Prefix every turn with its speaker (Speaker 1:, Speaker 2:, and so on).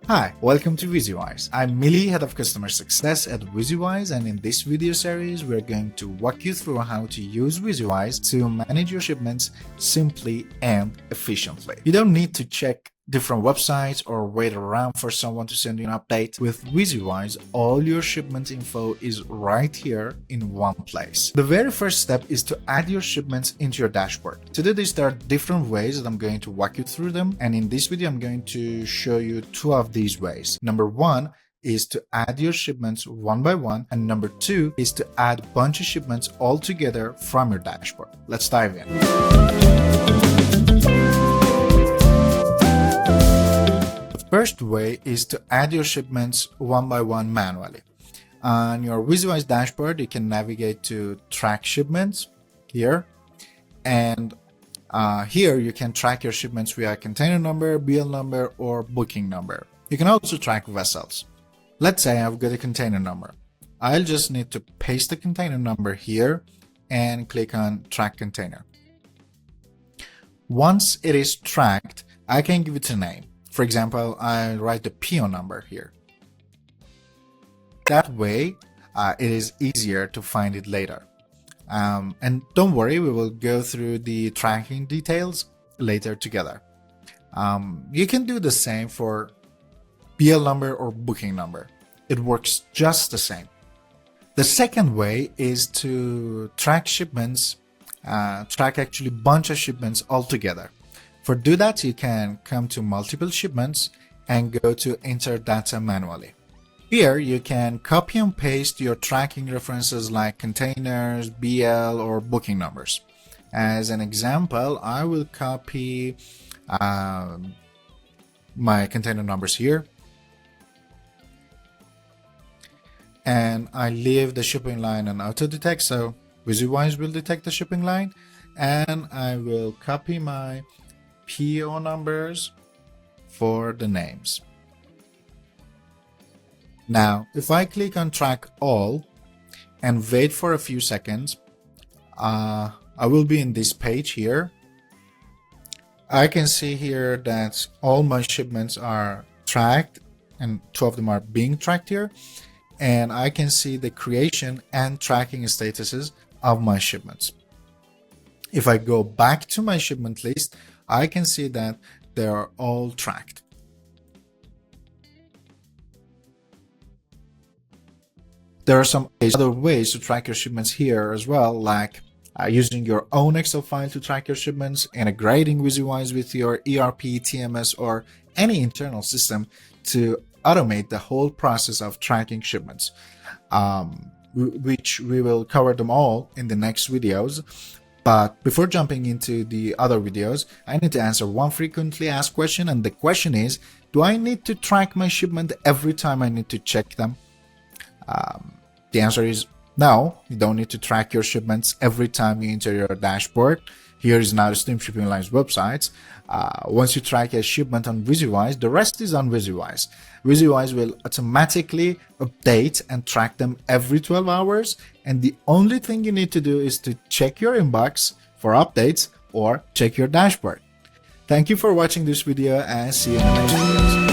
Speaker 1: Hi, welcome to Visiwise. I'm Millie, Head of Customer Success at Visiwise, and in this video series, we're going to walk you through how to use Visiwise to manage your shipments simply and efficiently. You don't need to check different websites or wait around for someone to send you an update. With Visiwise, all your shipment info is right here in one place. The very first step is to add your shipments into your dashboard. To do this, there are different ways that I'm going to walk you through them, and in this video I'm going to show you two of these ways. Number one is to add your shipments one by one, and number two is to add a bunch of shipments all together from your dashboard. Let's dive in. First way is to add your shipments one by one manually. On your Visiwise dashboard, you can navigate to track shipments here, and here you can track your shipments via container number, BL number, or booking number. You can also track vessels. Let's say I've got a container number. I'll just need to paste the container number here and click on track container. Once it is tracked, I can give it a name. For example, I'll write the PO number here. That way, it is easier to find it later. And don't worry, we will go through the tracking details later together. You can do the same for BL number or booking number. It works just the same. The second way is to track shipments, track actually a bunch of shipments all together. For do that, you can come to multiple shipments and go to enter data manually. Here you can copy and paste your tracking references like containers, BL, or booking numbers. As an example, I will copy my container numbers here, and I leave the shipping line on auto detect, so Visiwise will detect the shipping line, and I will copy my PO numbers for the names. Now, if I click on track all and wait for a few seconds, I will be in this page here. I can see here that all my shipments are tracked, and two of them are being tracked here. And I can see the creation and tracking statuses of my shipments. If I go back to my shipment list, I can see that they are all tracked. There are some other ways to track your shipments here as well, like using your own Excel file to track your shipments, integrating Visiwise with your ERP, TMS, or any internal system to automate the whole process of tracking shipments, which we will cover them all in the next videos. But before jumping into the other videos, I need to answer one frequently asked question, and the question is, do I need to track my shipment every time I need to check them? The answer is no, you don't need to track your shipments every time you enter your dashboard. Here is now the Steam Shipping Line's websites. Once you track a shipment on Visiwise, the rest is on Visiwise. Visiwise will automatically update and track them every 12 hours. And the only thing you need to do is to check your inbox for updates or check your dashboard. Thank you for watching this video, and see you in the next videos.